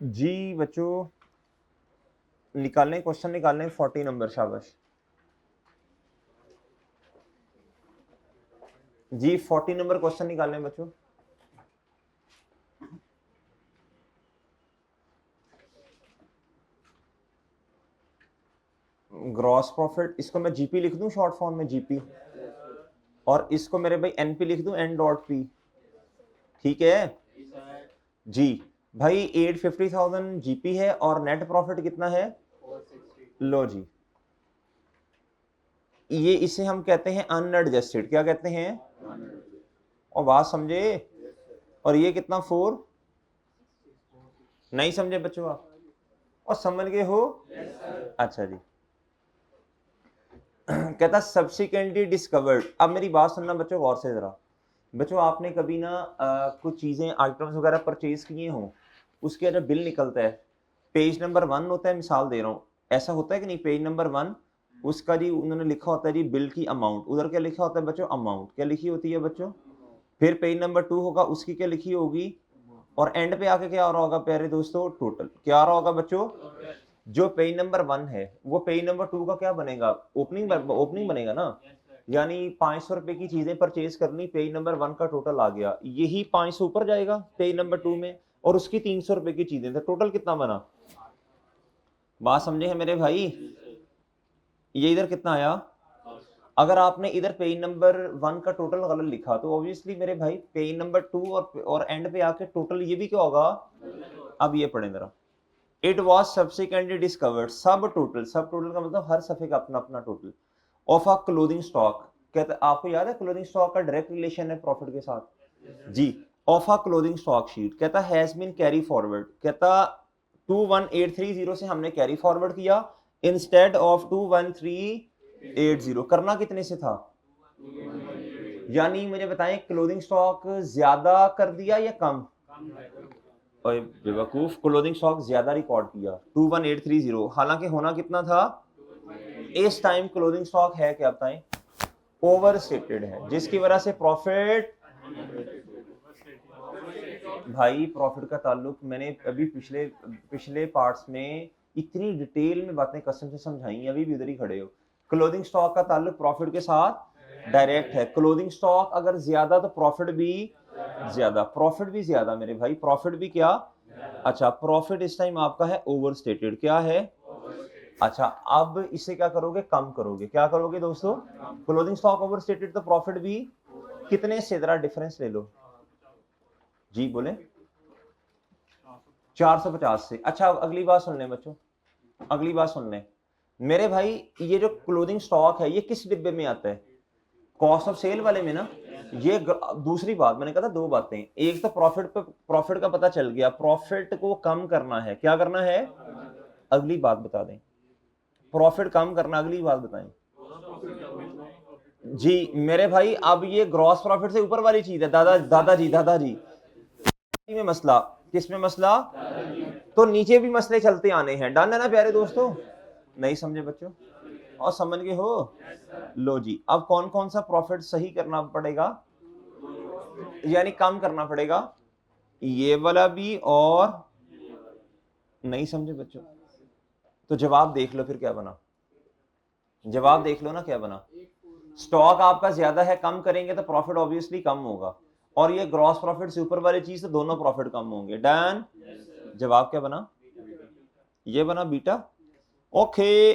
जी बच्चों, निकालने क्वेश्चन निकालने 40 नंबर, शाबाश जी। 40 नंबर क्वेश्चन निकालने बच्चों। ग्रॉस प्रॉफिट, इसको मैं जीपी लिख दूं शॉर्ट फॉर्म में, जीपी, और इसको मेरे भाई एनपी लिख दूं, एन डॉट पी, ठीक है जी। भाई 850,000 जीपी है और नेट प्रॉफिट कितना है, लो जी, ये इसे हम कहते हैं अनएडजस्टेड। क्या कहते हैं, और बात समझे, और ये कितना 4, नहीं समझे बच्चों आप, और समझ गए हो, अच्छा जी। कहता सब्सिक्वेंटली डिस्कवर्ड। अब मेरी बात सुनना बच्चों गौर से जरा। बच्चों आपने कभी ना कुछ चीजें आइटम्स वगैरह परचेज किए हो, उसके जब बिल निकलता है, पेज नंबर 1 होता है, मिसाल दे रहा हूँ, ऐसा होता है कि नहीं, पेज नंबर 1 उसका जी उन्होंने लिखा होता है जी बिल की अमाउंट, उधर क्या लिखा होता है बच्चों, अमाउंट क्या लिखी होती है बच्चों, फिर पेज नंबर 2 होगा, उसकी क्या लिखी होगी, और एंड पे आके क्या आ रहा होगा प्यारे दोस्तों, टोटल क्या आ रहा होगा बच्चों। जो पेज नंबर 1 है वो पेज नंबर 2 का क्या बनेगा, ओपनिंग बनेगा ना, यानी 500 रुपए की चीजें परचेज करनी, पेज नंबर 1 का टोटल आ गया, यही 500 ऊपर जाएगा पेज नंबर 2 में, और उसकी 300 रुपए की चीजें, तो टोटल कितना बना, बात समझे हैं मेरे भाई। ये इधर कितना आया, अगर आपने इधर पेज नंबर 1 का टोटल गलत लिखा तो ऑब्वियसली मेरे भाई पेज नंबर 2 और एंड पे आके टोटल ये भी क्या होगा। अब ये पढ़े जरा, it was subsequently discovered, sub total, sub total का मतलब हर सफे का अपना अपना total, of a clothing stock. कहते आपको याद है क्लोथिंग स्टॉक का डायरेक्ट रिलेशन है प्रॉफिट के साथ जी। Of a clothing stock sheet, कहता हैज बीन कैरी फॉरवर्ड, कहता 21830 से हमने कैरी फॉरवर्ड किया इंस्टेड ऑफ 21380। करना कितने से था, यानी मुझे बताएं क्लोथिंग स्टॉक ज्यादा कर दिया या कम, और बेवकूफ क्लोथिंग स्टॉक ज्यादा रिकॉर्ड किया 21830, हालांकि होना कितना था, इस टाइम क्लोथिंग स्टॉक है क्या बताएं, ओवर स्टेटेड है, जिसकी वजह से प्रॉफिट, भाई प्रॉफिट का ताल्लुक मैंने अभी पिछले पिछले पार्ट्स में इतनी डिटेल में बातें कसम से समझाई, अभी भी उधर ही खड़े हो। क्लोथिंग स्टॉक का ताल्लुक प्रॉफिट के साथ डायरेक्ट है, क्लोथिंग स्टॉक अगर ज्यादा तो प्रॉफिट भी ज्यादा, प्रॉफिट भी ज्यादा मेरे भाई, प्रॉफिट भी क्या, अच्छा प्रॉफिट इस टाइम आपका है ओवर स्टेटेड, क्या है, अच्छा अब इसे क्या करोगे, कम करोगे, क्या करोगे दोस्तों, क्लोथिंग स्टॉक ओवर स्टेटेड तो प्रॉफिट भी कितने से, जरा डिफरेंस ले लो जी, बोले 450 से। अच्छा अगली बात सुन लें बच्चों, अगली बात सुन लें मेरे भाई, ये जो क्लोथिंग स्टॉक है ये किस डिब्बे में आता है, कॉस्ट ऑफ सेल वाले में ना। ये दूसरी बात मैंने कहा था, दो बातें, एक तो प्रॉफिट पे, प्रॉफिट का पता चल गया, प्रॉफिट को कम करना है, क्या करना है, अगली बात बता दें, प्रॉफिट कम करना, अगली बात बताएं जी मेरे भाई। अब ये ग्रॉस प्रॉफिट से ऊपर वाली चीज है, दादाजी में मसला, किस में मसला, तो नीचे भी मसले चलते आने हैं, डन है ना प्यारे दोस्तों, नहीं समझे बच्चों, और समझ गए हो, लो जी। अब कौन कौन सा प्रॉफिट सही करना पड़ेगा, यानी कम करना पड़ेगा, ये वाला भी, और नहीं समझे बच्चों, तो जवाब देख लो फिर क्या बना, जवाब देख लो ना क्या बना, स्टॉक आपका ज्यादा है, कम करेंगे तो प्रॉफिट ऑब्वियसली कम होगा, और ये ग्रॉस प्रॉफिट से ऊपर वाली चीज तो दोनों प्रॉफिट कम होंगे, डन। जवाब क्या बना, ये बना बीटा, ओके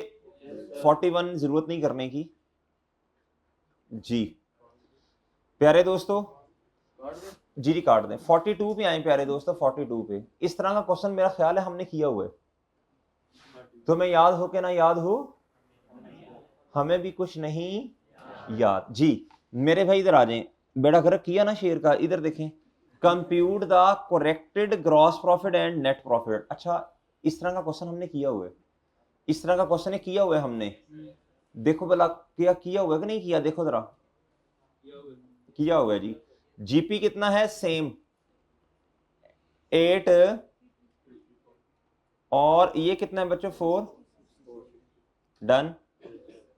41 जरूरत नहीं करने की जी प्यारे दोस्तों, जी काट दें, 42 पे आए प्यारे दोस्तों, 42 पे इस तरह का क्वेश्चन मेरा ख्याल है हमने किया हुआ है, तो मैं याद हो के ना याद हो, हमें भी कुछ नहीं याद जी मेरे भाई। इधर आ जाएं, बेड़ा गर्क किया ना शेर का, इधर देखें, compute the corrected gross profit and net profit. अच्छा इस तरह का क्वेश्चन हमने किया हुआ है, इस तरह का क्वेश्चन किया हुआ है हमने, देखो भला क्या किया हुआ है कि नहीं किया, देखो जरा, किया हुआ है जी। जीपी कितना है, सेम 8, और ये कितना है बच्चों, 4, डन।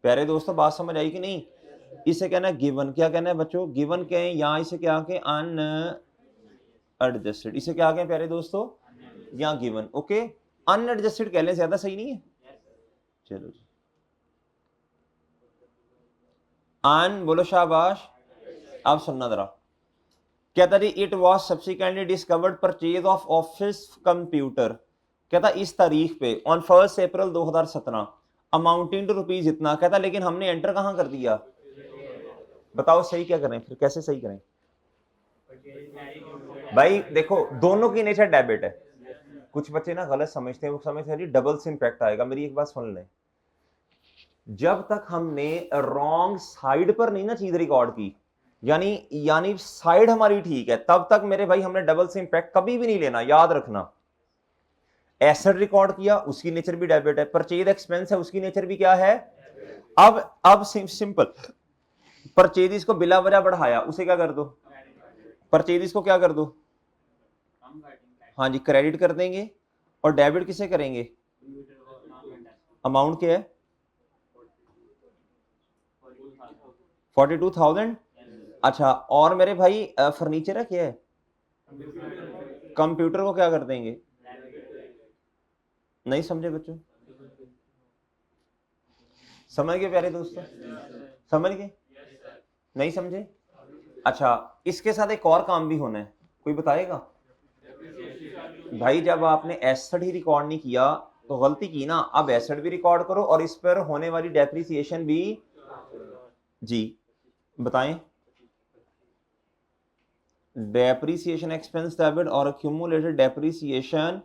प्यारे दोस्तों बात समझ आई कि नहीं, इसे कहना है गिवन, क्या कहना है बच्चों, गिवन कहें, यहां इसे क्या कहें, अन एडजस्टेड, इसे क्या कहें प्यारे दोस्तों, या गिवन, ओके, अनएडजस्टेड कह लें, ज्यादा सही नहीं है। चलो जी, अन बोलो शाबाश। अब सुनना जरा, कहता जी it was subsequently discovered purchase of office computer, कहता इस तारीख पे on 1 April 2017 amounting to rupees इतना, कहता लेकिन हमने एंटर कहां कर दिया, बताओ सही क्या करें फिर, कैसे सही करें भाई। देखो दोनों की नेचर डेबिट है, कुछ बच्चे ना गलत समझते हैं, वो समझते हैं डबल से इंपैक्ट आएगा। मेरी एक बात सुन लें, जब तक हमने रॉन्ग साइड पर नहीं ना चीज रिकॉर्ड की, यानी यानी साइड हमारी ठीक है, तब तक मेरे भाई हमने डबल से इंपैक्ट कभी भी नहीं लेना, याद रखना। एसेट रिकॉर्ड किया, उसकी नेचर भी डेबिट है, परचेज एक्सपेंस है, उसकी नेचर भी क्या है। अब सिंपल, परचेज को बिला वजह बढ़ाया, उसे क्या कर दो, परचेज को क्या कर दो, हाँ जी क्रेडिट कर देंगे। और डेबिट किसे करेंगे, अमाउंट क्या है 42,000। अच्छा, और मेरे भाई फर्नीचर है क्या है, कंप्यूटर को क्या कर देंगे, नहीं समझे बच्चों, समझ गए प्यारे दोस्तों, समझ गए, नहीं समझे। अच्छा, इसके साथ एक और काम भी होना है, कोई बताएगा भाई। जब आपने एसेट ही रिकॉर्ड नहीं किया तो गलती की ना, अब एसेट भी रिकॉर्ड करो और इस पर होने वाली डेप्रिसिएशन भी। जी बताएं, डेप्रिसिएशन एक्सपेंस डेबिट और accumulated depreciation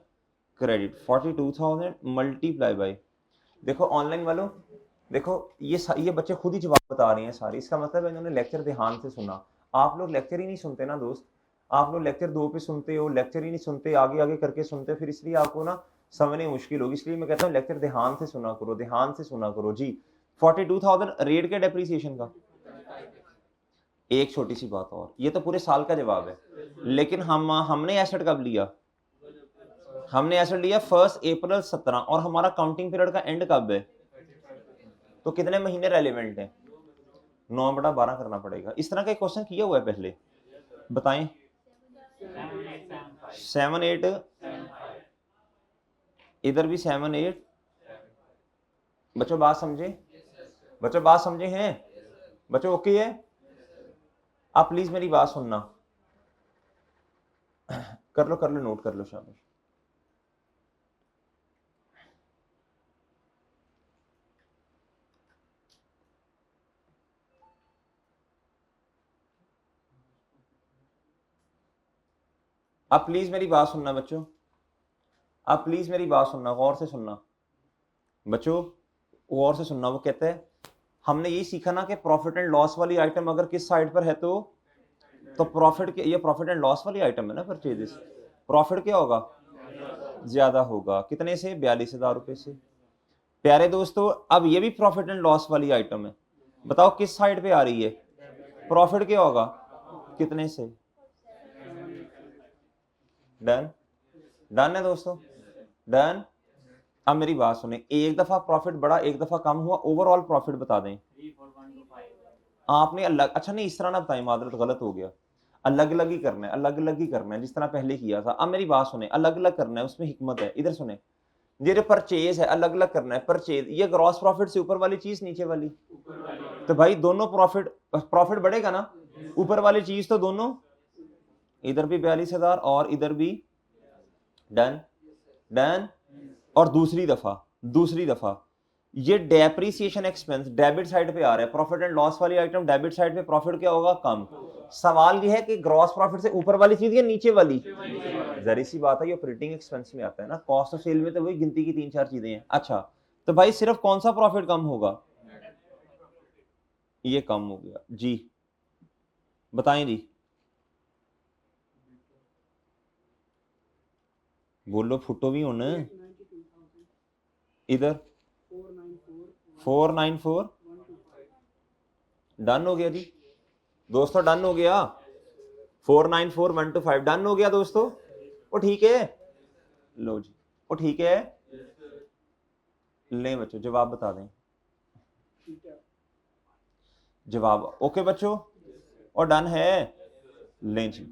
credit 42,000 multiply by, देखो ऑनलाइन वालों, देखो ये बच्चे खुद ही जवाब बता रहे हैं सारे, इसका मतलब है इन्होंने लेक्चर ध्यान से सुना। आप लोग लेक्चर ही नहीं सुनते ना दोस्त, आप लोग लेक्चर 2 पे सुनते हो, लेक्चर ही नहीं सुनते, आगे आगे करके सुनते हो, फिर इसलिए आपको ना समझने मुश्किल होगी। इसलिए मैं कहता हूँ लेक्चर ध्यान से सुना करो, ध्यान से सुना करो जी। 42,000 रेट के डेप्रिसिएशन का। एक छोटी सी बात और, ये तो पूरे साल का जवाब है, लेकिन हमने एसेट कब लिया, हमने एसेट लिया 1 अप्रैल 17 और हमारा काउंटिंग पीरियड का एंड कब है, तो कितने महीने रेलिवेंट है, 9/12 करना पड़ेगा। इस तरह का क्वेश्चन किया हुआ है पहले, बताएं 7 8, इधर भी 7 8। बच्चों बात समझे, बच्चों बात समझे हैं, बच्चों ओके है। आप प्लीज मेरी बात सुनना, कर लो नोट कर लो शाबाश। आप प्लीज मेरी बात सुनना बच्चों, आप प्लीज मेरी बात सुनना, गौर से सुनना बच्चों, गौर से सुनना। वो कहते हैं हमने यही सीखा ना कि प्रॉफिट एंड लॉस वाली आइटम अगर किस साइड पर है तो प्रॉफिट के, ये प्रॉफिट एंड लॉस वाली आइटम है ना परचेजेस, प्रॉफिट क्या होगा, ज्यादा होगा, कितने से, 42,000 रुपए से। प्यारे दोस्तों अब ये भी प्रॉफिट एंड लॉस वाली आइटम है, बताओ किस साइड पे आ रही है, प्रॉफिट क्या होगा, कितने से। डन, डन है दोस्तों, डन। अब मेरी बात सुने, एक दफा प्रॉफिट बढ़ा एक दफा कम हुआ, ओवरऑल प्रॉफिट बता दें आपने अलग, अच्छा नहीं इस तरह ना बताएं, मादरत गलत हो गया, अलग अलग ही करना है, अलग अलग ही करना है जिस तरह पहले किया था। अब मेरी बात सुने, अलग अलग करना है, उसमें हिकमत है, इधर सुने, ये जो परचेज है अलग अलग करना है, परचेज ये ग्रॉस प्रॉफिट से ऊपर वाली चीज नीचे वाली, तो भाई दोनों प्रॉफिट, प्रॉफिट बढ़ेगा ना, ऊपर वाली चीज तो दोनों, इधर भी 42,000 और इधर भी, डन, डन। और दूसरी दफा ये डेप्रिसिएशन एक्सपेंस डेबिट साइड पे आ रहा है, प्रॉफिट एंड लॉस वाली आइटम डेबिट साइड पे, प्रॉफिट क्या होगा, कम। सवाल ये है कि ग्रॉस प्रॉफिट से ऊपर वाली चीज या नीचे वाली, जरी सी बात है, ये ऑपरेटिंग एक्सपेंस में आता है ना, कॉस्ट ऑफ सेल में तो वही गिनती की 3 4 चीजें हैं। अच्छा तो भाई सिर्फ कौन सा प्रॉफिट कम होगा, ये कम हो गया जी, बताएं जी, बोलो फुटो भी होना, इधर 494, डन हो गया जी दोस्तों, डन हो गया, 494,125 डन हो गया दोस्तों, वो ठीक है, लो जी वो ठीक है, ले बच्चों जवाब बता दें, जवाब ओके बच्चों, और डन है, लें जी।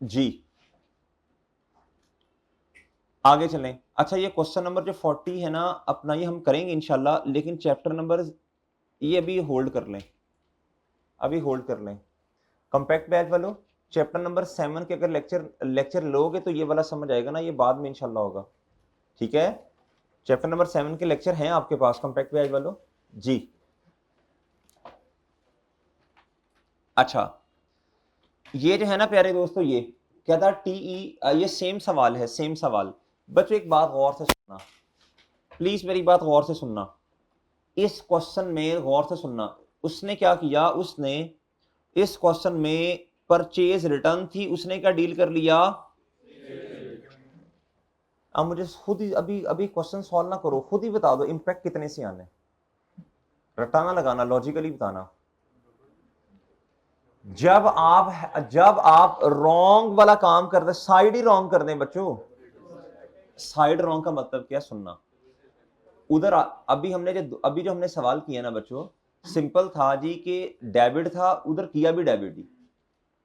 जी आगे चलें। अच्छा ये क्वेश्चन नंबर जो 40 है ना अपना, ये हम करेंगे इंशाल्लाह, लेकिन चैप्टर नंबर ये अभी होल्ड कर लें, अभी होल्ड कर लें। कॉम्पैक्ट बैच वालों चैप्टर नंबर 7 के अगर लेक्चर लोगे तो ये वाला समझ आएगा ना, ये बाद में इंशाल्लाह होगा, ठीक है। चैप्टर नंबर 7 के लेक्चर हैं आपके पास कॉम्पैक्ट बैच वालों जी। अच्छा ये जो है ना प्यारे दोस्तों, ये क्या था टीई, ये सेम सवाल है, सेम सवाल। बच्चों एक बात गौर से सुनना, प्लीज मेरी बात गौर से सुनना, इस क्वेश्चन में गौर से सुनना। उसने क्या किया, उसने इस क्वेश्चन में परचेज रिटर्न थी, उसने क्या डील कर लिया। अब मुझे खुद ही अभी अभी क्वेश्चन सॉल्व ना करो, खुद ही बता दो इंपैक्ट कितने से आने, रटाना लगाना, लॉजिकली बताना। जब आप रॉन्ग वाला काम करते, साइड ही रॉन्ग कर दें बच्चों, साइड रॉन्ग का मतलब क्या, सुनना उधर अभी जो हमने सवाल किया ना बच्चों, सिंपल था जी कि डेबिट था, उधर किया भी डेबिट ही,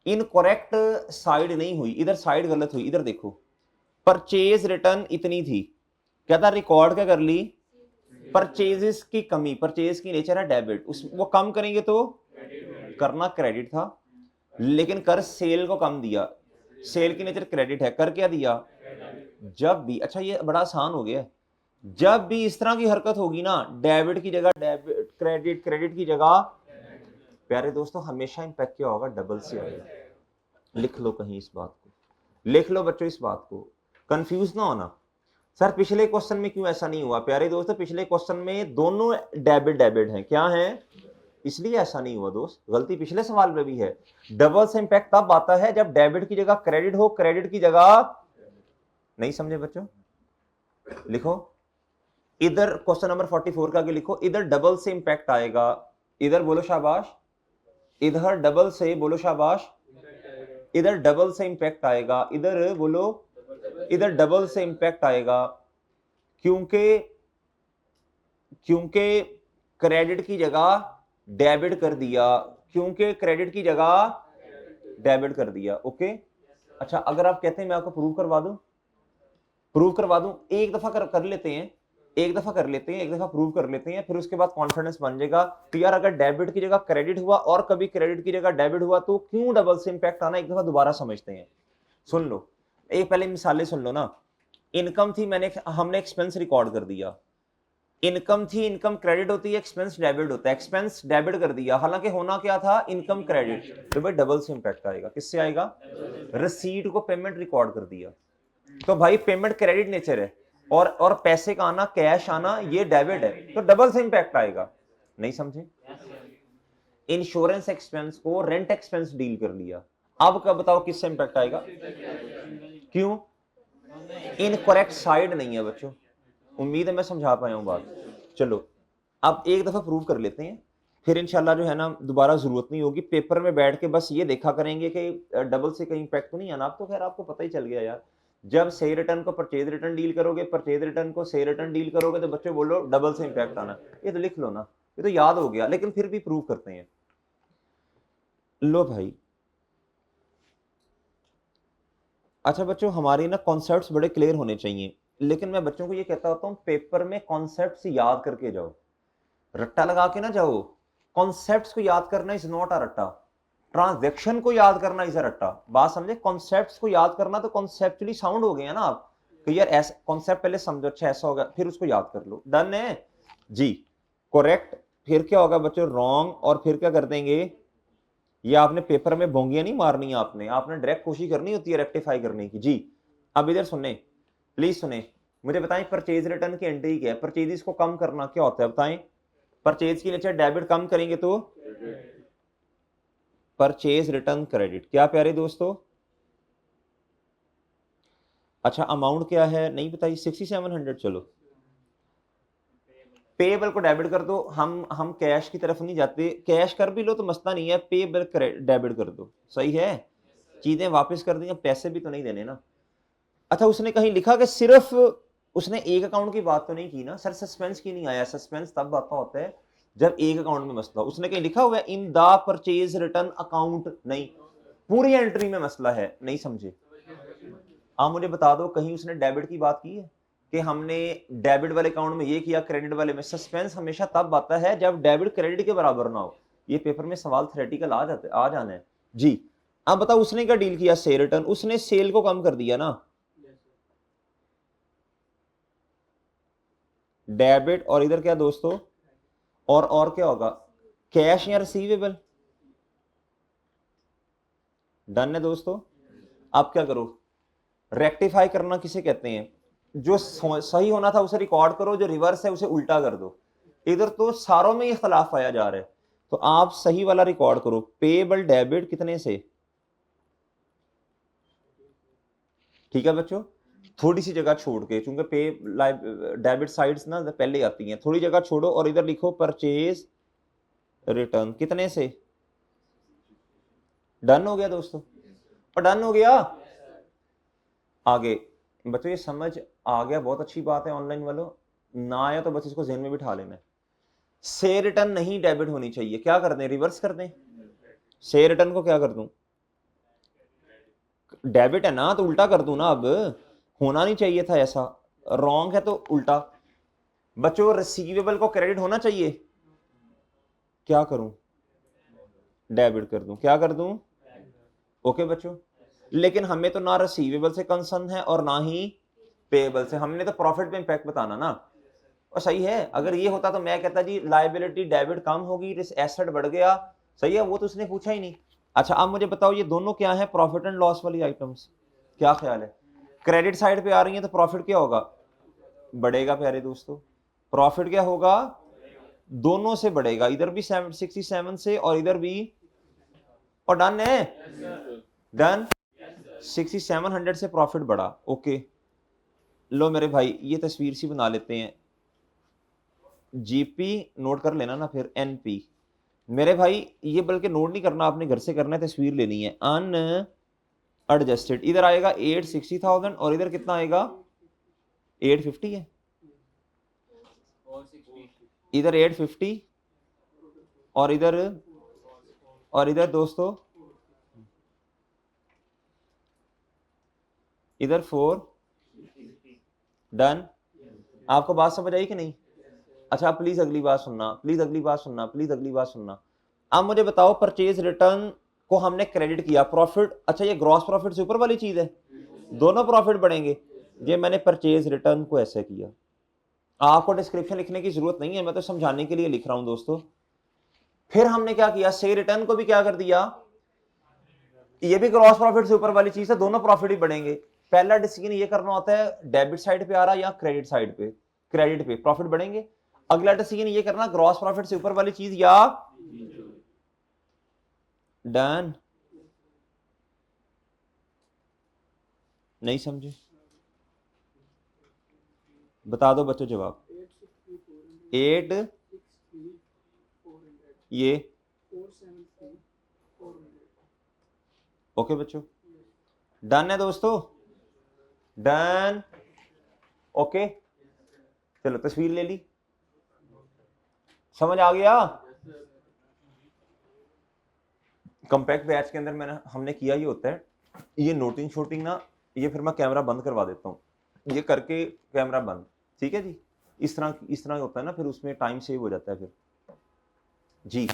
इनकरेक्ट साइड नहीं हुई, इधर साइड गलत हुई। इधर देखो परचेज रिटर्न इतनी थी, क्या था, रिकॉर्ड क्या कर ली, परचेजेस की कमी, परचेज की नेचर है डेबिट, उस वो कम करेंगे तो करना क्रेडिट था, लेकिन कर सेल को कम दिया, सेल की नेचर क्रेडिट है, कर क्या दिया, जब भी, अच्छा ये बड़ा आसान हो गया, जब भी इस तरह की हरकत होगी ना, डेबिट की जगह डेबिट, क्रेडिट, क्रेडिट की जगह, प्यारे दोस्तों हमेशा इंपैक्ट क्या होगा, डबल से आएगा। लिख लो कहीं इस बात को, लिख लो बच्चों इस बात को, कंफ्यूज ना होना। सर पिछले क्वेश्चन में क्यों ऐसा नहीं हुआ, प्यारे दोस्तों पिछले क्वेश्चन में दोनों डेबिट डेबिट हैं, क्या है, इसलिए ऐसा नहीं हुआ दोस्त, गलती पिछले सवाल में भी है। डबल से इंपैक्ट तब आता है जब डेबिट की जगह क्रेडिट हो, क्रेडिट की जगह, नहीं समझे बच्चों, लिखो इधर क्वेश्चन नंबर 44 का आगे लिखो, इधर डबल से इंपैक्ट आएगा, इधर बोलो शाबाश, इधर डबल से बोलो शाबाश, इधर डबल से इंपैक्ट आएगा, इधर बोलो, इधर डबल से इंपैक्ट आएगा, क्योंकि क्योंकि क्रेडिट की जगह डेबिट कर दिया, क्योंकि क्रेडिट की जगह डेबिट कर दिया, ओके। अच्छा अगर आप कहते हैं मैं आपको प्रूव करवा दूं, प्रूव करवा दूं, एक दफा कर लेते हैं, एक दफा कर लेते हैं, एक दफा प्रूव कर लेते हैं, फिर उसके बाद कॉन्फिडेंस बन जाएगा कि यार अगर डेबिट की जगह क्रेडिट हुआ और कभी क्रेडिट की जगह डेबिट हुआ तो क्यों डबल से इंपैक्ट आना, एक दफा दोबारा समझते हैं। सुन लो, एक पहले मिसालें सुन लो ना। इनकम थी, हमने एक्सपेंस रिकॉर्ड कर दिया, इनकम थी, इनकम क्रेडिट होती है, एक्सपेंस डेबिट होता है, एक्सपेंस डेबिट कर दिया, हालांकि होना क्या था, इनकम क्रेडिट, तो भाई डबल से इंपैक्ट आएगा, किससे आएगा, रसीद को पेमेंट रिकॉर्ड कर दिया, तो भाई पेमेंट क्रेडिट नेचर है, और पैसे का आना, कैश आना, ये डेबिट है, तो डबल से इंपैक्ट आएगा, नहीं समझे। इंश्योरेंस एक्सपेंस को रेंट एक्सपेंस डील कर लिया, अब कब बताओ किससे इंपैक्ट आएगा, क्यों, इनकरेक्ट साइड नहीं है बच्चों, उम्मीद है मैं समझा पाया हूं बात। चलो अब एक दफा प्रूव कर लेते हैं, फिर इंशाल्लाह जो है ना दोबारा जरूरत नहीं होगी, पेपर में बैठ के बस ये देखा करेंगे कि डबल से कहीं इंपैक्ट तो नहीं आना। अब तो खैर आपको पता ही चल गया यार, जब सही रिटर्न को परचेज रिटर्न डील करोगे, परचेज रिटर्न को सही रिटर्न डील करोगे, तो बच्चे बोलो डबल से इंपैक्ट आना, ये तो लिख लो ना, ये तो याद हो गया, लेकिन फिर भी प्रूव करते हैं। लो भाई, अच्छा बच्चों हमारी ना कॉन्सेप्ट्स बड़े क्लियर होने चाहिए, लेकिन मैं बच्चों को ये कहता होता हूँ पेपर में कॉन्सेप्ट्स याद करके जाओ, रट्टा लगा के ना जाओ, कॉन्सेप्ट्स को याद करना इज नॉट अ रट्टा, ट्रांजैक्शन को याद करना इज अ रट्टा, बात समझे, कॉन्सेप्ट्स को याद करना तो कॉन्सेप्चुअली साउंड हो गया ना आप, कि यार ऐसा कॉन्सेप्ट पहले समझो, अच्छा ऐसा होगा, फिर उसको याद कर लो, डन है जी, करेक्ट। फिर क्या होगा बच्चों, रॉन्ग, और फिर क्या कर देंगे, ये आपने पेपर में बोंगियां नहीं मारनी, आपने आपने डायरेक्ट कोशिश करनी होती है रेक्टिफाई करने की जी। अब इधर सुनने, प्लीज सुने, मुझे बताएं परचेज रिटर्न की एंट्री क्या है, परचेज को कम करना क्या होता है बताएं, परचेज की नेचर डेबिट, कम करेंगे तो परचेज रिटर्न क्रेडिट, क्या प्यारे दोस्तों, अच्छा अमाउंट क्या है नहीं बताइए, 6700, चलो पेबल को डेबिट कर दो, हम कैश की तरफ नहीं जाते, कैश कर भी लो तो मसला नहीं है, पेबल डेबिट कर दो, सही है, चीजें वापस कर दी, पैसे भी तो नहीं देने ना। अच्छा उसने कहीं लिखा कि सिर्फ, उसने एक अकाउंट की बात तो नहीं की ना, सर सस्पेंस की नहीं आया, सस्पेंस तब आता होता है जब एक अकाउंट में मसला, उसने कहीं लिखा हुआ है इन द परचेज रिटर्न अकाउंट, नहीं, पूरी एंट्री में मसला है, नहीं समझे? आप मुझे बता दो कहीं उसने डेबिट की बात की है कि हमने डेबिट वाले अकाउंट में ये किया, क्रेडिट वाले में? सस्पेंस हमेशा तब आता है जब डेबिट क्रेडिट के बराबर ना हो। ये पेपर में सवाल थ्योरेटिकल आ जाना है जी। अब बताओ उसने क्या डील किया? Cell return. उसने सेल को कम कर दिया ना, डेबिट, और इधर क्या दोस्तों, और क्या होगा? कैश या रिसीवेबल। डन है दोस्तों। आप क्या करो, रेक्टिफाई करना किसे कहते हैं? जो सही होना था उसे रिकॉर्ड करो, जो रिवर्स है उसे उल्टा कर दो। इधर तो सारों में इख्तलाफ पाया जा रहा है, तो आप सही वाला रिकॉर्ड करो। पेएबल डेबिट कितने से? ठीक है बच्चों, थोड़ी सी जगह छोड़ के, क्योंकि पे डेबिट साइड्स ना पहले आती हैं, थोड़ी जगह छोड़ो और इधर लिखो परचेज रिटर्न कितने से। डन हो गया दोस्तों, और डन हो गया। आगे बच्चों ये समझ आ गया, बहुत अच्छी बात है। ऑनलाइन वालों ना आया तो बस इसको ज़हन में बिठा लेना है। से रिटर्न नहीं डेबिट होनी चाहिए, क्या कर दें? रिवर्स कर दें। से रिटर्न को क्या कर दूं? डेबिट है ना तो उल्टा कर दूं ना। अब होना नहीं चाहिए था ऐसा, रॉन्ग है तो उल्टा। बच्चों रिसीवेबल को क्रेडिट होना चाहिए, क्या करूं? डेबिट कर दूं। क्या कर दूं? ओके बच्चों, लेकिन हमें तो ना रिसीवेबल से कंसर्न है और ना ही पेएबल से, हमने तो प्रॉफिट पे इंपैक्ट बताना ना। और सही है, अगर ये होता तो मैं कहता जी लायबिलिटी डेबिट कम होगी, एसेट बढ़ गया। सही है, वो तो उसने पूछा ही नहीं। अच्छा अब मुझे बताओ ये दोनों क्या है? प्रॉफिट एंड लॉस वाली आइटम्स। क्या ख्याल है? क्रेडिट साइड पे आ रही है तो प्रॉफिट क्या होगा? बढ़ेगा प्यारे दोस्तों। प्रॉफिट क्या होगा? दोनों से बढ़ेगा, इधर भी 67 से और इधर भी। और डन है, डन। 6700 से प्रॉफिट बढ़ा। ओके, लो मेरे भाई ये तस्वीर सी बना लेते हैं। जीपी नोट कर लेना ना, फिर एनपी। मेरे भाई ये बल्कि नोट नहीं करना, आपने घर से करना है, तस्वीर लेनी है। अन एडजस्टेड इधर आएगा 860,000 और इधर कितना आएगा? 850 है, इधर 850 और इधर दोस्तों इधर 4। डन। आपको बात समझ आई कि नहीं? अच्छा प्लीज अगली बात सुनना, प्लीज अगली बात सुनना, प्लीज अगली बात सुनना। अब मुझे बताओ परचेज रिटर्न को हमने क्रेडिट किया, प्रॉफिट। अच्छा ये ग्रॉस प्रॉफिट से ऊपर वाली चीज है, दोनों प्रॉफिट बढ़ेंगे। ये मैंने परचेज रिटर्न को ऐसे किया, आपको डिस्क्रिप्शन लिखने की जरूरत नहीं है, मैं तो समझाने के लिए लिख रहा हूं दोस्तों। फिर हमने क्या किया? से रिटर्न को भी क्या कर दिया? ये भी ग्रॉस प्रॉफिट से ऊपर वाली चीज है, दोनों प्रॉफिट ही बढ़ेंगे। पहला डिसीजन ये करना होता है डेबिट साइड पे आ रहा या क्रेडिट साइड पे, क्रेडिट पे प्रॉफिट बढ़ेंगे। अगला डिसीजन ये करना ग्रॉस प्रॉफिट से ऊपर वाली चीज या। डन। नहीं समझे? बता दो बच्चों जवाब। 8 ये ओके बच्चों, डन है दोस्तों, डन। ओके चलो तस्वीर ले ली, समझ आ गया? कंपैक्ट बैच के अंदर हमने किया ये होता है, ये नोटिंग शोटिंग ना, ये फिर मैं कैमरा बंद करवा देता हूँ, ये करके कैमरा बंद। ठीक है जी, इस तरह होता है ना, फिर उसमें टाइम सेव हो जाता है फिर जी।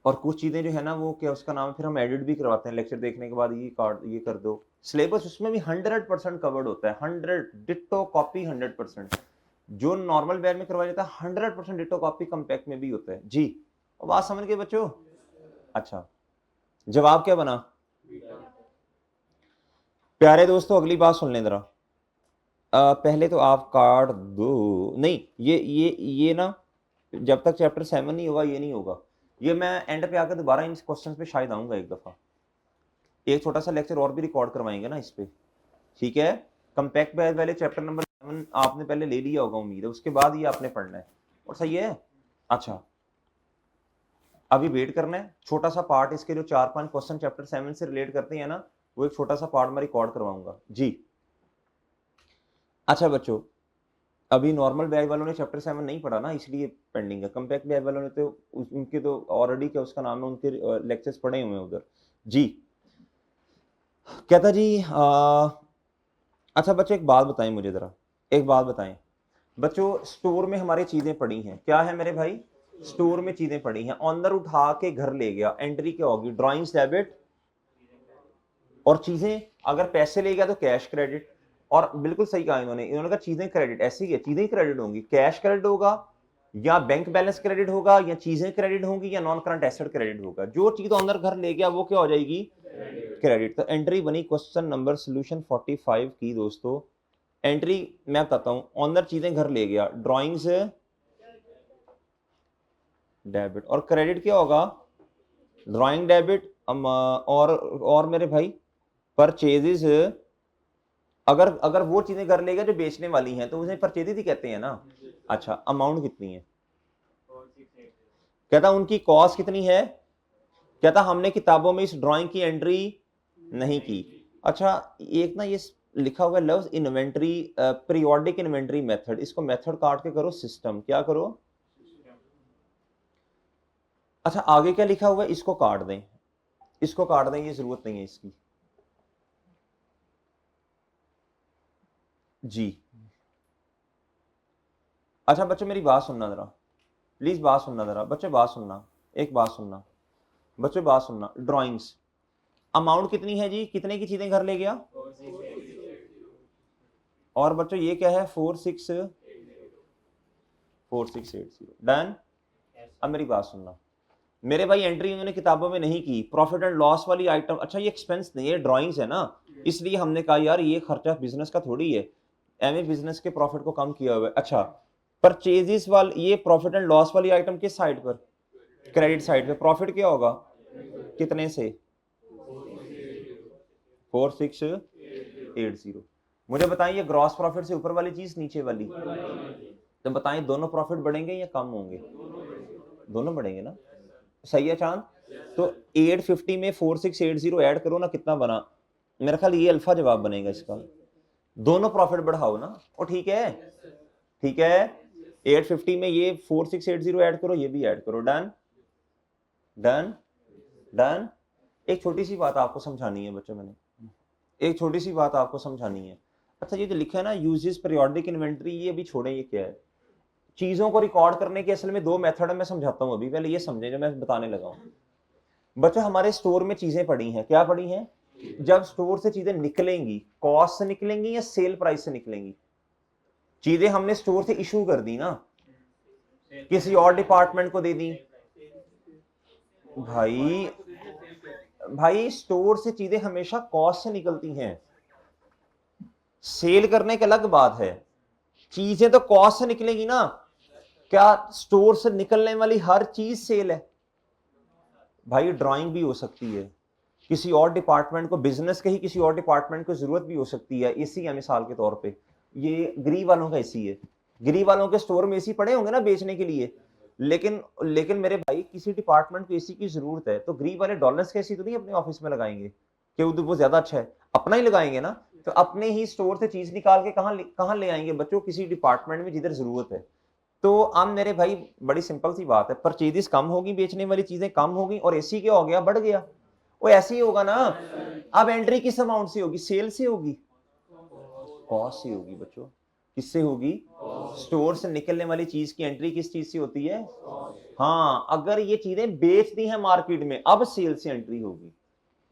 और कुछ चीजें जो है ना वो क्या उसका नाम, फिर हम एडिट भी करवाते हैं लेक्चर देखने के बाद, ये कार्ड ये कर दो। सिलेबस उसमें भी 100% कवर्ड होता है, 100 डिट्टो कॉपी 100%। जो नॉर्मल बैच में करवाया जाता है 100% डिट्टो कॉपी कंपैक्ट में भी होता है जी। और बात समझ गए बच्चों? अच्छा जवाब क्या बना? प्यारे दोस्तों अगली बात सुन लें जरा। पहले तो आप कार्ड दो, नहीं ये ना, जब तक चैप्टर 7 नहीं होगा ये नहीं होगा। ये मैं एंड पे आकर दोबारा इन क्वेश्चंस पे शायद आऊंगा एक दफा, एक छोटा सा लेक्चर और भी रिकॉर्ड करवाएंगे ना इस पे। ठीक है, कंपैक्ट बैच वाले चैप्टर नंबर 7 आपने पहले ले लिया होगा उम्मीद है, उसके बाद ये आपने पढ़ना है। और सही है। अच्छा अभी वेट करना है, छोटा सा पार्ट इसके जो 4-5 क्वेश्चन चैप्टर 7 से रिलेट करते हैं ना, वो एक छोटा सा पार्ट मैं रिकॉर्ड करवाऊंगा जी। अच्छा बच्चों अभी नॉर्मल बैच वालों ने चैप्टर 7 नहीं पढ़ा ना, इसलिए पेंडिंग है। कॉम्पैक्ट बैच वालों ने तो उनके तो ऑलरेडी क्या उसका नाम है, उनके लेक्चर्स पढ़े हुए हैं उधर जी। कहता जी अच्छा बच्चों एक बात बताएं मुझे जरा, एक बात बताएं बच्चों, स्टोर में हमारी चीजें पड़ी हैं, क्या है मेरे भाई, स्टोर में चीजें पड़ी हैं, ऑनर उठा के घर ले गया, एंट्री क्या होगी, ड्राइंग्स डेबिट, और चीजें अगर पैसे ले गया तो कैश क्रेडिट। और बिल्कुल सही कहा इन्होंने, इन्होंने कहा चीजें क्रेडिट, ऐसी है चीजें क्रेडिट होंगी, कैश क्रेडिट होगा या बैंक बैलेंस क्रेडिट होगा या चीजें क्रेडिट होंगी या नॉन करंट एसेट क्रेडिट होगा। जो चीज ऑनर घर ले गया वो क्या हो जाएगी, क्रेडिट। तो एंट्री बनी क्वेश्चन नंबर सोल्यूशन 45 की दोस्तों। एंट्री मैं बताता हूं, ऑनर चीजें घर ले गया, ड्राइंग्स डेबिट, और क्रेडिट क्या होगा, ड्राइंग डेबिट, और मेरे भाई परचेजेस, अगर अगर वो चीजें घर लेगा जो बेचने वाली हैं तो उसे परचेजेस ही कहते हैं ना। अच्छा अमाउंट कितनी है, कहता उनकी कॉस्ट कितनी है, कहता हमने किताबों में इस ड्राइंग की एंट्री नहीं की। अच्छा एक ना ये लिखा हुआ है loves inventory periodic inventory method, इसको मेथड काट के करो सिस्टम, क्या करो। अच्छा आगे क्या लिखा हुआ है, इसको काट दें, इसको काट दें, ये जरूरत नहीं है इसकी जी। अच्छा बच्चों मेरी बात सुनना जरा, प्लीज बात सुनना जरा बच्चों, बात सुनना, एक बात सुनना बच्चों, बात सुनना। ड्राइंग्स अमाउंट कितनी है जी, कितने की चीजें घर ले गया, और बच्चों ये क्या है 4680 डन। अब मेरी बात सुनना मेरे भाई, एंट्री उन्होंने किताबों में नहीं की, प्रॉफिट एंड लॉस वाली आइटम, अच्छा ये एक्सपेंस नहीं है, ड्राइंग्स है ना, इसलिए हमने कहा यार ये खर्चा बिजनेस का थोड़ी है, एमए बिजनेस के प्रॉफिट को कम किया हुआ है। अच्छा परचेजेस वाली, ये प्रॉफिट एंड लॉस वाली आइटम किस साइड पर, क्रेडिट साइड पे, प्रॉफिट क्या होगा, कितने से 4680। मुझे बताएं ये ग्रॉस प्रॉफिट से ऊपर वाली चीज नीचे वाली, तो बताएं दोनों प्रॉफिट बढ़ेंगे या कम होंगे, दोनों बढ़ेंगे ना, सही है चांद। तो 850 में 4680 ऐड करो ना, कितना बना, मेरा ख्याल ये अल्फा जवाब बनेगा इसका, दोनों प्रॉफिट बढ़ाओ ना, और ठीक है, ठीक है 850 में ये 4680 ऐड करो, ये भी ऐड करो, डन डन डन। एक छोटी सी बात आपको समझानी है बच्चों, मैंने एक छोटी सी बात आपको समझानी है। अच्छा ये जो लिखा है ना यूजेस पीरियोडिक इन्वेंटरी, ये अभी छोड़ें, ये क्या है, चीजों को रिकॉर्ड करने के असल में दो मेथड है, मैं समझाता हूं अभी, पहले ये समझें जो मैं बताने लगा हूं। बच्चों हमारे स्टोर में चीजें पड़ी हैं, क्या पड़ी हैं, जब स्टोर से चीजें निकलेंगी कॉस्ट से निकलेंगी या सेल प्राइस से निकलेंगी, चीजें हमने स्टोर से इशू कर दी ना, किसी और डिपार्टमेंट को दे दी, भाई भाई स्टोर से चीजें हमेशा कॉस्ट से निकलती हैं, सेल करने की अलग बात है, चीजें तो कॉस्ट से निकलेगी ना, क्या स्टोर से निकलने वाली हर चीज सेल है, भाई ड्राइंग भी हो सकती है, किसी और डिपार्टमेंट को, बिजनेस के ही किसी और डिपार्टमेंट को जरूरत भी हो सकती है, एसी है मिसाल के तौर पे, ये गरीब वालों का एसी है, गरीब वालों के स्टोर में एसी पड़े होंगे ना बेचने के लिए, लेकिन लेकिन मेरे भाई किसी डिपार्टमेंट को एसी की जरूरत है, तो गरीब वाले डॉलर्स के एसी तो नहीं अपने ऑफिस में लगाएंगे कि वो ज्यादा अच्छा है, अपना ही लगाएंगे ना, तो अपने ही स्टोर से चीज निकाल के कहां ले आएंगे बच्चों, किसी डिपार्टमेंट में जिधर जरूरत है। तो अब मेरे भाई बड़ी सिंपल सी बात है, परचेजेस कम होगी, बेचने वाली चीजें कम होगी, और एसी क्या हो गया, बढ़ गया, वो ऐसे ही होगा ना। अब एंट्री किस अमाउंट से होगी, सेल से होगी, कॉस्ट से होगी बच्चों, किससे होगी, स्टोर से निकलने वाली चीज की एंट्री किस चीज से होती है, हाँ अगर ये चीजें बेच दी हैं मार्केट में, अब सेल से एंट्री होगी।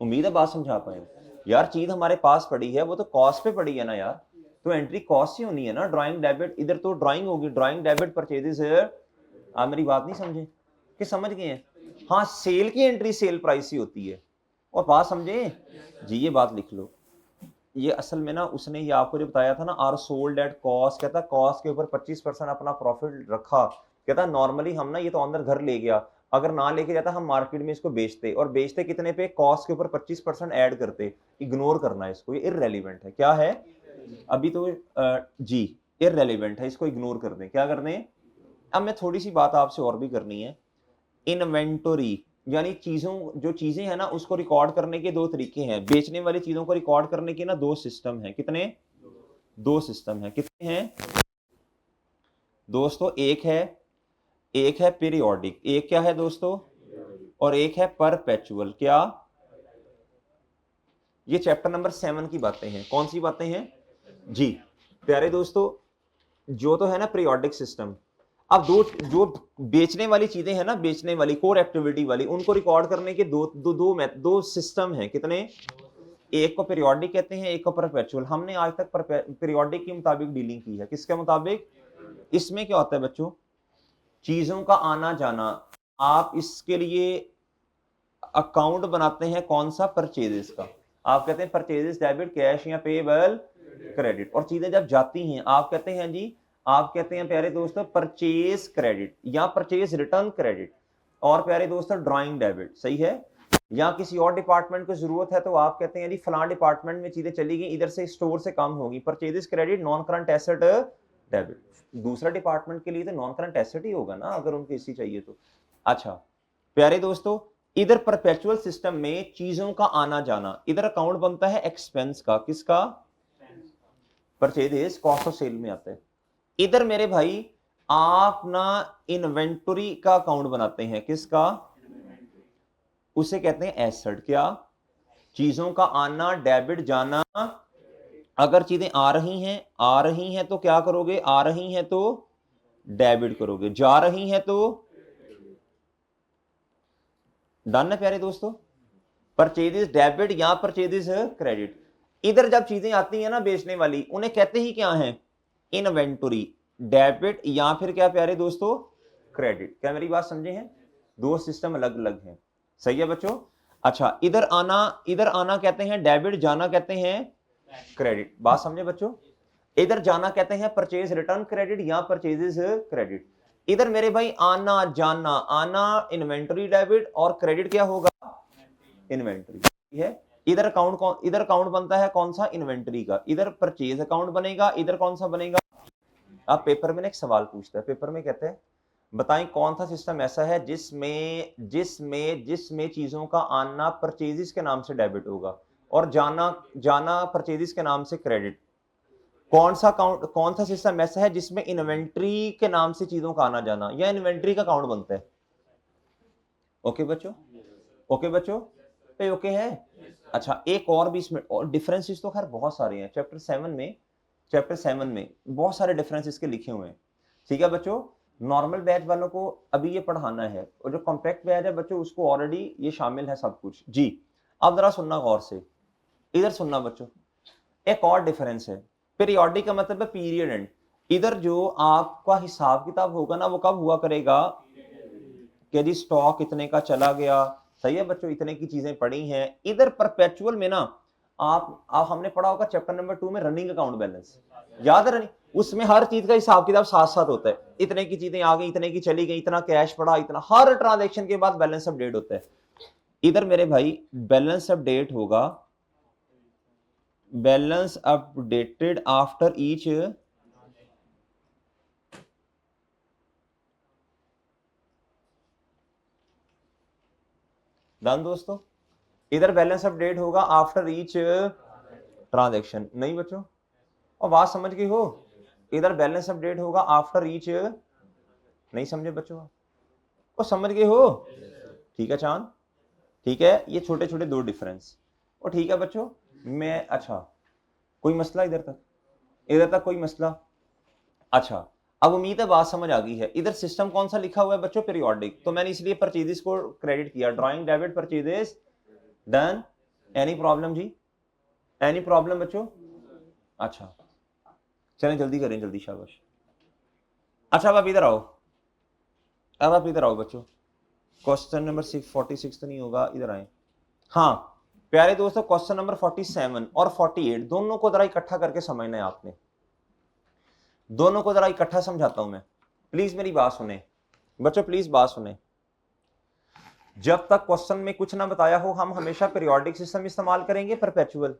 उम्मीद है बात समझा पाए यार, चीज हमारे पास पड़ी है वो तो कॉस्ट पे पड़ी है ना यार, तो एंट्री कॉस्ट से होनी है ना, ड्राइंग डेबिट, इधर तो ड्राइंग होगी, ड्राइंग डेबिट परचेजेस है। आप मेरी बात नहीं समझे कि समझ गए हैं, हाँ सेल की एंट्री सेल प्राइस ही होती है, और बात समझे जी, ये बात लिख लो, ये असल में ना उसने ये आपको जो बताया था ना, आर सोल्ड एट कॉस्ट, कहता कॉस्ट के ऊपर 25% अपना प्रॉफिट रखा, कहता नॉर्मली हम ना ये तो अंदर घर ले गया, अगर ना लेके जाता हम मार्केट में इसको बेचते, और बेचते कितने पे, कॉस्ट के ऊपर 25% ऐड करते, इग्नोर करना है इसको, ये इररेलेवेंट है, क्या है अभी तो जी इररेलेवेंट है, इसको इग्नोर कर दें, क्या कर दें। अब मैं थोड़ी सी बात आपसे और भी करनी है, इन्वेंटरी यानी चीजों, जो चीजें हैं ना उसको रिकॉर्ड करने के दो तरीके हैं, बेचने वाली चीजों को रिकॉर्ड करने के ना दो सिस्टम हैं, कितने, दो सिस्टम हैं, कितने हैं, दोस्तों एक है पीरियोडिक, एक क्या है दोस्तों, और एक है परपेचुअल। क्या? ये चैप्टर नंबर 7 की बातें हैं। कौन सी बातें हैं जी प्यारे दोस्तों? जो तो है ना पीरियोडिक सिस्टम। अब दो जो बेचने वाली चीजें हैं ना, बेचने वाली कोर एक्टिविटी वाली, उनको रिकॉर्ड करने के दो सिस्टम हैं। कितने? एक को पीरियोडिक कहते हैं, एक को परपेचुअल। हमने आज तक पीरियोडिक के मुताबिक डीलिंग की है। किसके मुताबिक? इसमें क्या होता है बच्चों? चीजों का आना जाना। आप इसके लिए अकाउंट बनाते हैं कौन सा? परचेजेस का। आप कहते हैं परचेजेस डेबिट कैश या पेएबल क्रेडिट। और चीजें जब जाती हैं आप कहते हैं जी, आप कहते हैं प्यारे दोस्तों परचेज क्रेडिट या परचेज रिटर्न क्रेडिट। और प्यारे दोस्तों ड्राइंग डेबिट। सही है? या किसी और डिपार्टमेंट को जरूरत है तो आप कहते हैं जी फलां डिपार्टमेंट में चीजें चली गई, इधर से स्टोर से कम होगी, purchases credit non current asset debit. दूसरा डिपार्टमेंट के लिए तो नॉन करंट एसेट ही होगा ना अगर उनको इसी चाहिए तो। अच्छा प्यारे दोस्तों, इधर परपेचुअल सिस्टम में चीजों का आना जाना, इधर अकाउंट बनता है एक्सपेंस का। किसका? परचेजेस कॉस्ट ऑफ सेल में आता है। इधर मेरे भाई आप ना इन्वेंटरी का अकाउंट बनाते हैं। किसका? उसे कहते हैं एसेट। क्या? चीजों का आना डेबिट जाना। अगर चीजें आ रही हैं तो क्या करोगे? आ रही हैं तो डेबिट करोगे, जा रही हैं तो डन है प्यारे दोस्तों। परचेजेस डेबिट या परचेजेस क्रेडिट। इधर जब चीजें आती हैं ना बेचने वाली, उन्हें कहते ही क्या है? इन्वेंटरी। डेबिट या फिर क्या प्यारे दोस्तों? क्रेडिट। क्या मेरी बात समझे हैं? दो सिस्टम अलग अलग हैं। सही है बच्चों? अच्छा इधर आना कहते हैं डेबिट, जाना कहते हैं क्रेडिट। बात समझे बच्चों? इधर जाना कहते हैं परचेज रिटर्न क्रेडिट या परचेजेस क्रेडिट। इधर मेरे भाई आना जाना, आना इन्वेंटरी डेबिट और क्रेडिट क्या होगा? इन्वेंटरी है। इधर अकाउंट बनता है कौन सा? इन्वेंटरी का। इधर परचेज अकाउंट बनेगा, इधर कौन सा बनेगा? आप पेपर में एक सवाल पूछता है, पेपर में कहते हैं बताएं कौन सा सिस्टम ऐसा है जिसमें जिसमें जिसमें चीजों का आना परचेजेस के नाम से डेबिट होगा और जाना जाना परचेजेस के नाम से क्रेडिट। कौन सा अकाउंट, कौन सा सिस्टम ऐसा है जिसमें इन्वेंट्री के नाम से चीजों का आना जाना या इन्वेंट्री का अकाउंट बनता है? ओके बच्चों? ओके बच्चों? पे ओके है? अच्छा एक और भी इसमें और डिफरेंसेस तो खैर बहुत सारे हैं चैप्टर 7 में बहुत सारे डिफरेंसेस के लिखे हुए हैं। ठीक है बच्चों? नॉर्मल बैच वालों को अभी ये पढ़ाना है और जो कॉम्पैक्ट बैच है बच्चों उसको ऑलरेडी ये शामिल है सब कुछ जी। अब जरा सुनना गौर से, इधर सुनना बच्चों। एक और डिफरेंस है, पीरियोडिक का मतलब है पीरियड एंड। इधर जो आपका हिसाब किताब होगा ना वो कब हुआ करेगा? कि जी स्टॉक इतने का चला गया। सही है बच्चों? इतने की चीजें पड़ी हैं। इधर परपेचुअल में ना आप हमने पढ़ा होगा चैप्टर नंबर 2 में रनिंग अकाउंट बैलेंस। याद है रनिंग? उसमें हर चीज का हिसाब किताब साथ साथ होता है। इतने की चीजें आ गई, इतने की चली गई, इतना कैश पड़ा, इतना, हर ट्रांजेक्शन के बाद बैलेंस अपडेट होता है। इधर मेरे भाई बैलेंस अपडेट होगा, balance updated after each done दोस्तों। इधर बैलेंस अपडेट होगा आफ्टर ईच ट्रांजैक्शन। नहीं बच्चों? और बात समझ गई हो? इधर बैलेंस अपडेट होगा आफ्टर ईच, नहीं समझे बच्चों? और समझ गए हो? ठीक है चांद? ठीक है, ये छोटे छोटे दो डिफरेंस। और ठीक है बच्चों, मैं अच्छा कोई मसला इधर तक कोई मसला? अच्छा अब उम्मीद है बात समझ आ गई है। इधर सिस्टम कौन सा लिखा हुआ है बच्चों? पीरियोडिक। तो मैंने इसलिए परचेजेस को क्रेडिट किया, drawing debit purchases done. Any problem जी? एनी प्रॉब्लम बच्चों? अच्छा चलें जल्दी करें, जल्दी शाबाश। अच्छा अब आप इधर आओ, अब आप इधर आओ बच्चों। क्वेश्चन नंबर 46 तो नहीं होगा, इधर आए। हाँ प्यारे दोस्तों, क्वेश्चन नंबर 47 और 48 दोनों को जरा इकट्ठा करके समझना है आपने। दोनों को जरा इकट्ठा समझाता हूं मैं, प्लीज मेरी बात सुने बच्चों, प्लीज बात सुने। जब तक क्वेश्चन में कुछ ना बताया हो हम हमेशा पीरियोडिक सिस्टम इस्तेमाल करेंगे, परपेचुअल।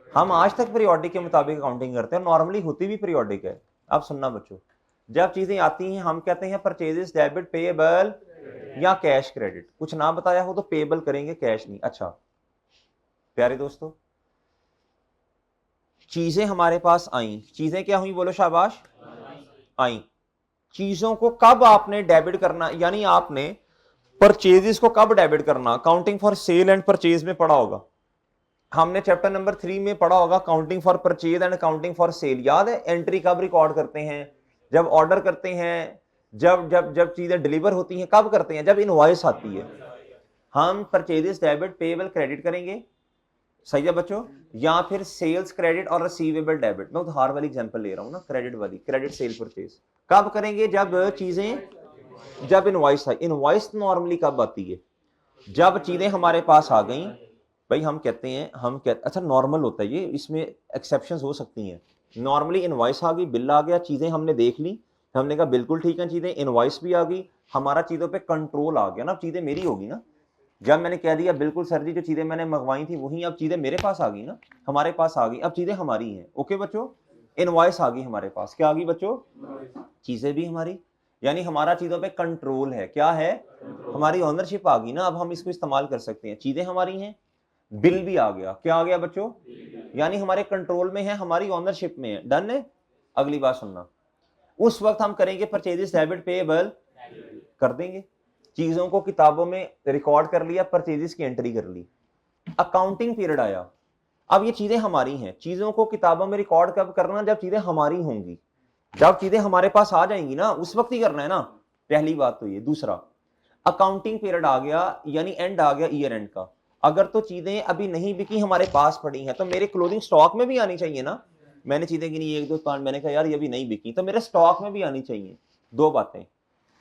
हम आज तक पीरियोडिक के मुताबिक अकाउंटिंग करते हैं, नॉर्मली होती भी पीरियोडिक है। अब सुनना बच्चों, जब चीजें आती हैं हम कहते हैं परचेजेस डेबिट पेएबल या कैश क्रेडिट। कुछ ना बताया हो तो पेएबल करेंगे, कैश नहीं। अच्छा प्यारे दोस्तों, चीजें हमारे पास आई, चीजें क्या हुई बोलो शाबाश? आई। चीजों को कब आपने डेबिट करना, यानी आपने परचेजेस को कब डेबिट करना, accounting for sale and purchase में पढ़ा होगा, हमने चैप्टर नंबर 3 में पढ़ा होगा accounting for purchase and accounting for sale. याद है एंट्री कब रिकॉर्ड करते हैं, जब ऑर्डर करते हैं, जब जब जब चीजें डिलीवर होती हैं, कब करते हैं, जब इनवॉइस आती है। हम परचेजेस डेबिट पेएबल क्रेडिट करेंगे, सही है बच्चों, या फिर सेल्स क्रेडिट और रिसीवेबल डेबिट। मैं उधार वाली एग्जांपल ले रहा हूं ना, क्रेडिट वाली, क्रेडिट सेल परचेज कब करेंगे, जब चीजें, जब इनवॉइस आई। इनवॉइस नॉर्मली कब आती है, जब चीजें हमारे पास आ गई। भाई हम कहते हैं, अच्छा नॉर्मल होता है ये, इसमें एक्सेप्शंस हो सकती हैं। नॉर्मली इनवॉइस आ गई, बिल आ गया, चीजें हमने देख ली, हमने कहा बिल्कुल ठीक है चीजें, इनवॉइस भी आ गई, हमारा चीजों पे कंट्रोल आ गया ना, चीजें मेरी होगी ना। जब मैंने कह दिया बिल्कुल सर जी जो चीजें मैंने मंगवाई थी वही अब चीजें मेरे पास आ गई ना, हमारे पास आ गई, अब चीजें हमारी हैं। ओके बच्चों, इनवॉइस आ गई हमारे पास, क्या आ गई बच्चों, चीजें भी हमारी, यानी हमारा चीजों पे कंट्रोल है, क्या है, हमारी ओनरशिप आ गई ना, अब हम इसको इस्तेमाल कर सकते हैं, चीजें हमारी हैं, बिल भी आ गया, क्या आ गया बच्चों, यानी हमारे कंट्रोल में है, हमारी ओनरशिप में है। डन है, अगली बात सुनना, उस वक्त हम करेंगे परचेजेस डेबिट पेएबल कर देंगे, चीजों को किताबों में रिकॉर्ड कर लिया, परचेजेस की एंट्री कर ली, अकाउंटिंग पीरियड आया, अब ये चीजें हमारी हैं, चीजों को किताबों में रिकॉर्ड कब करना, जब चीजें हमारी होंगी, जब चीजें हमारे पास आ जाएंगी ना उस वक्त ही करना है ना, पहली बात तो ये। दूसरा, अकाउंटिंग पीरियड आ गया, यानी एंड आ गया ईयर एंड का, अगर तो चीजें अभी नहीं बिकी, हमारे पास पड़ी हैं, तो मेरे क्लोजिंग स्टॉक में भी आनी चाहिए ना। मैंने चीजें गिनी 1 2 5, मैंने कहा यार ये अभी नहीं बिकी, तो मेरे स्टॉक में भी आनी चाहिए। दो बातें,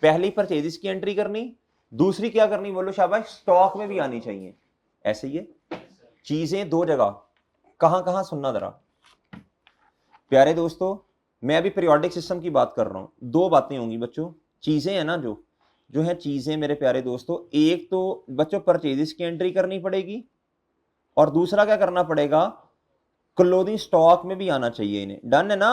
पहली परचेजेस की एंट्री करनी, दूसरी क्या करनी बोलो शाबाश, स्टॉक में भी आनी चाहिए। ऐसे ही है, चीजें दो जगह, कहां कहां सुनना जरा प्यारे दोस्तों, मैं अभी पीरियोडिक सिस्टम की बात कर रहा हूं, दो बातें होंगी बच्चों, चीजें है ना जो है चीजें मेरे प्यारे दोस्तों, एक तो बच्चों परचेजेस की एंट्री करनी पड़ेगी, और दूसरा क्या करना पड़ेगा, क्लोजिंग स्टॉक में भी आना चाहिए इन्हें। डन है ना।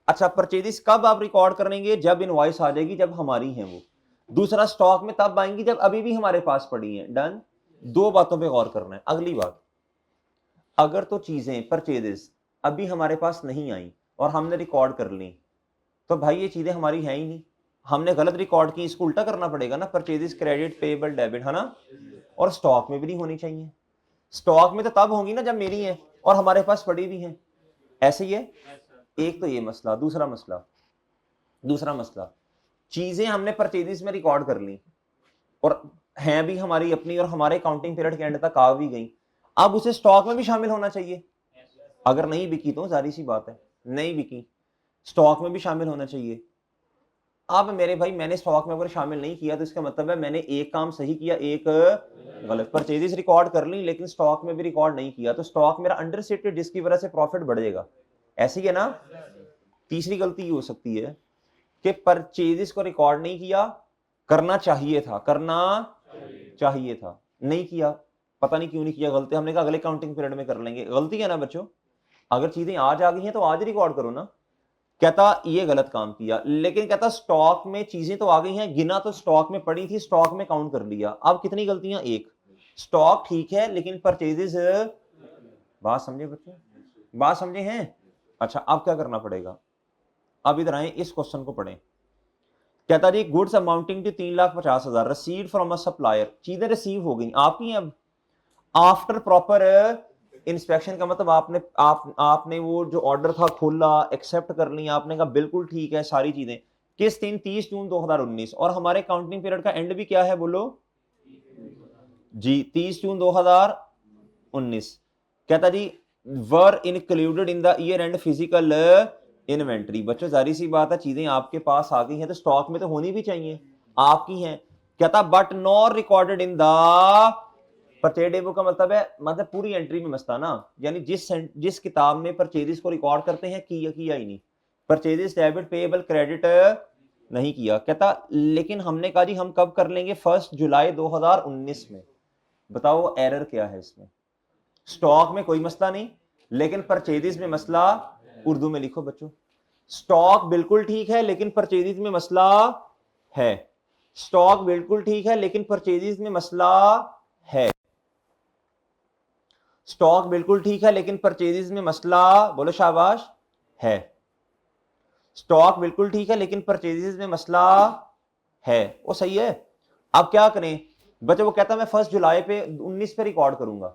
अच्छा परचेजेस कब आप रिकॉर्ड करेंगे, जब इनवॉइस आ जाएगी, जब हमारी है वो। दूसरा स्टॉक में तब आएंगी जब अभी भी हमारे पास पड़ी है। डन, दो बातों पे गौर करना है। अगली बात, अगर तो चीजें परचेजेस अभी हमारे पास नहीं आई और हमने रिकॉर्ड कर ली, तो भाई ये चीजें हमारी हैं ही नहीं, हमने गलत रिकॉर्ड की, इसको उल्टा करना पड़ेगा ना, परचेजेस क्रेडिट पेएबल डेबिट, है ना। और स्टॉक में भी नहीं होनी चाहिए, स्टॉक में तो तब होंगी ना जब मेरी है और हमारे पास पड़ी भी हैं। ऐसे ही है, एक तो ये मसला। दूसरा मसला, चीजें हमने परचेजेस में रिकॉर्ड कर ली और हैं भी हमारी अपनी, और हमारे काउंटिंग पीरियड के एंड तक आ भी गई, अब उसे स्टॉक में भी शामिल होना चाहिए। अगर नहीं बिकी तो जारी सी बात है, नहीं बिकी, स्टॉक में भी शामिल होना चाहिए। अब मेरे भाई मैंने स्टॉक में अगर शामिल नहीं किया तो इसका मतलब है मैंने एक काम सही किया, एक गलत। परचेजेस रिकॉर्ड कर ली लेकिन स्टॉक में भी रिकॉर्ड नहीं किया, तो स्टॉक मेरा अंडरस्टेटेड, जिसकी वजह से प्रॉफिट बढ़ेगा। ऐसी है ना। तीसरी गलती ये हो सकती है कि परचेजेस को रिकॉर्ड नहीं किया, करना चाहिए था, नहीं किया, पता नहीं क्यों नहीं किया, गलती, हमने कहा अगले काउंटिंग पीरियड में कर लेंगे, गलती है ना बच्चों। अगर चीजें आज आ गई हैं तो आज रिकॉर्ड करो ना। कहता ये गलत काम किया, लेकिन कहता स्टॉक में चीजें तो आ गई हैं, गिना तो स्टॉक में पड़ी थी, स्टॉक में काउंट कर लिया। अब कितनी गलतियां, एक, स्टॉक ठीक है लेकिन परचेजेस, बात समझे बच्चों, बात समझे हैं। अच्छा अब क्या करना पड़ेगा, अब इधर आए, इस क्वेश्चन को पढ़ें। कहता जी goods amounting to 3,50,000 received from a supplier, चीजें रिसीव हो गई आपकी हैं अब, आफ्टर प्रॉपर इंस्पेक्शन का मतलब आपने वो जो ऑर्डर था खोला, एक्सेप्ट कर लिया, आपने कहा बिल्कुल ठीक है सारी चीजें, किस दिन, 30 जून 2019, और हमारे काउंटिंग पीरियड का एंड भी क्या है बोलो जी, 30 जून 2019। कहता जी were included in the year end physical inventory. बच्चों जारी सी बात है, चीजें आपके पास आ गई हैं तो स्टॉक में तो होनी भी चाहिए, आपकी हैं। कहता but not recorded in the purchase daybook का मतलब है, मतलब पूरी एंट्री में मसता ना, यानी जिस किताब में परचेजेस को रिकॉर्ड करते हैं किया ही नहीं, परचेजेस डेबिट पेएबल क्रेडिट नहीं किया। कहता लेकिन हमने कहा जी हम कब कर लेंगे, 1 जुलाई 2019 में। बताओ एरर क्या है इसमें, स्टॉक में कोई मसला नहीं लेकिन परचेजेस में मसला। उर्दू में लिखो बच्चों, स्टॉक बिल्कुल ठीक है लेकिन परचेजेस में मसला है, स्टॉक बिल्कुल ठीक है लेकिन परचेजेस में मसला है, स्टॉक बिल्कुल ठीक है लेकिन परचेजेस में मसला, बोलो शाबाश, है। स्टॉक बिल्कुल ठीक है, लेकिन परचेजेस में मसला है, वो सही है। अब क्या करें बच्चों, वो कहता है मैं 1 जुलाई पे 19 पे रिकॉर्ड करूंगा।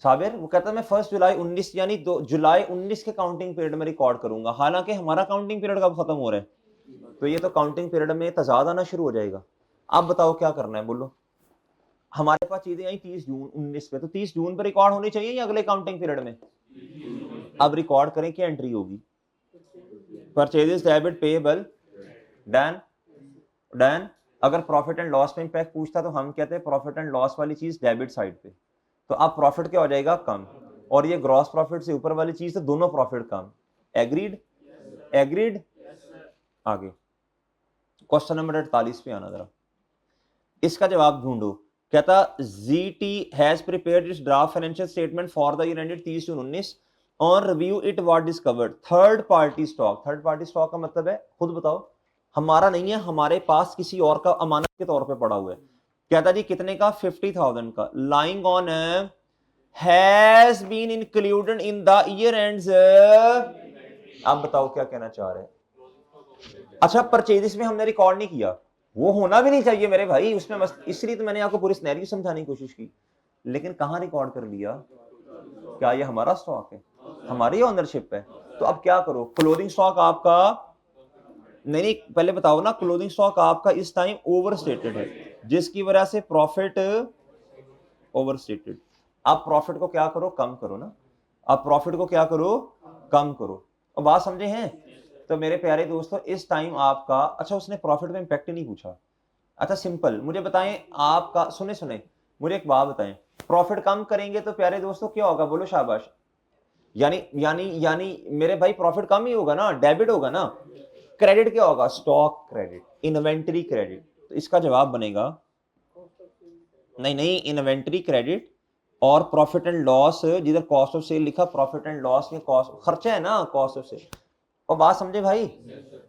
साबिर वो कहता है मैं 1 जुलाई 19 यानी 2 जुलाई 19 के काउंटिंग पीरियड में रिकॉर्ड करूंगा, हालांकि हमारा काउंटिंग पीरियड कब खत्म हो रहा है, तो ये तो काउंटिंग पीरियड में तजाद आना शुरू हो जाएगा। अब बताओ क्या करना है, बोलो। हमारे पास चीजें आई 30 जून 19 पे, तो 30 जून पे रिकॉर्ड होनी चाहिए या अगले काउंटिंग पीरियड में? अब रिकॉर्ड करें, क्या एंट्री होगी? Purchases debit payable done done. अगर प्रॉफिट एंड लॉस में इंपैक्ट पूछता तो हम कहते हैं प्रॉफिट एंड लॉस वाली चीज डेबिट साइड पे, तो अब प्रॉफिट क्या हो जाएगा? कम। और ये ग्रॉस प्रॉफिट से ऊपर वाली चीज, तो दोनों प्रॉफिट कम। एग्रीड? एग्रीड। आगे क्वेश्चन नंबर 48 पे आना जरा, इसका जवाब ढूंढो। कहता GT has prepared it's draft financial statement for the year ended 30 June 19। On review it what discovered third party stock. Third party stock का मतलब है, खुद बताओ, हमारा नहीं है, हमारे पास किसी और का अमानत के तौर पे पड़ा हुआ है। कहता जी कितने का? 50,000 का। Lying on has been included in the year ends. आप बताओ क्या कहना चाह रहे हैं? अच्छा, परचेजेस में हमने रिकॉर्ड नहीं किया, वो होना भी नहीं चाहिए मेरे भाई उसमें, इसलिए तो मैंने आपको पूरी सिनेरियो समझाने की कोशिश की, लेकिन कहां रिकॉर्ड कर लिया? क्या ये हमारा स्टॉक है? हमारी ओनरशिप है? तो अब क्या करो? क्लोजिंग स्टॉक आपका नहीं नहीं, पहले बताओ ना, क्लोजिंग स्टॉक आपका इस टाइम ओवर स्टेटेड है, जिसकी वजह से प्रॉफिट ओवर स्टेटेड। आप प्रॉफिट को क्या करो? कम करो ना। आप प्रॉफिट को क्या करो? कम करो। और बात समझे हैं? तो मेरे प्यारे दोस्तों, इस टाइम आपका, अच्छा उसने प्रॉफिट में इंपैक्ट नहीं पूछा। अच्छा सिंपल, मुझे बताएं आपका, सुने सुने, मुझे एक बात बताएं, प्रॉफिट कम करेंगे तो प्यारे दोस्तों क्या होगा? बोलो शाबाश। यानी यानी यानी मेरे भाई प्रॉफिट कम ही होगा ना, डेबिट होगा ना। क्रेडिट क्या होगा? Stock credit, inventory credit. तो इसका जवाब बनेगा नहीं नहीं, इन्वेंटरी क्रेडिट और प्रॉफिट एंड लॉस, जिधर कॉस्ट ऑफ सेल लिखा, प्रॉफिट एंड लॉस या कॉस्ट खर्चा है ना, कॉस्ट ऑफ सेल। और बात समझे भाई?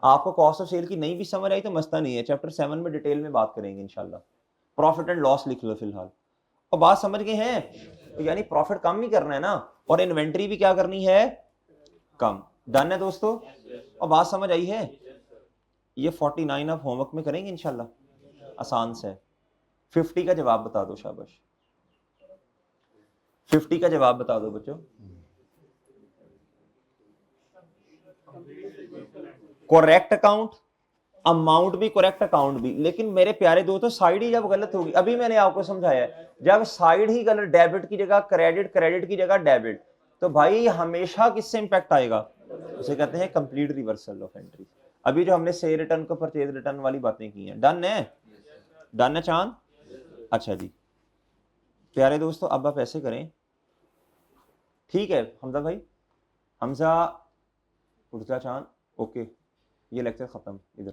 आपको कॉस्ट ऑफ सेल की नहीं भी समझ आई तो मसला नहीं है, चैप्टर 7 में डिटेल में बात करेंगे इंशाल्लाह। प्रॉफिट एंड लॉस लिख लो फिलहाल। और बात समझ गए हैं? तो यानी प्रॉफिट कम ही करना है ना, और इन्वेंटरी भी क्या करनी है? कम। डन है दोस्तों? और बात समझ आई है? ये 49 आप होमवर्क में करेंगे इंशाल्लाह, आसान से। 50 का जवाब बता दो, शाबाश। 50 का जवाब बता दो बच्चों। करेक्ट अकाउंट, अमाउंट भी करेक्ट, अकाउंट भी, लेकिन मेरे प्यारे दोस्तों साइड ही जब गलत होगी, अभी मैंने आपको समझाया है, जब साइड ही गलत, डेबिट की जगह क्रेडिट, क्रेडिट की जगह डेबिट, तो भाई हमेशा किससे इंपैक्ट आएगा? उसे कहते हैं कंप्लीट रिवर्सल ऑफ एंट्री। अभी जो हमने से रिटर्न को परचेज रिटर्न वाली बातें की हैं, डन है? डन है चांद? अच्छा जी प्यारे दोस्तों, अब आप ऐसे करें, ठीक है हमजा भाई, हमजा, उर्जा चांद, ओके, ये लेक्चर खत्म इधर।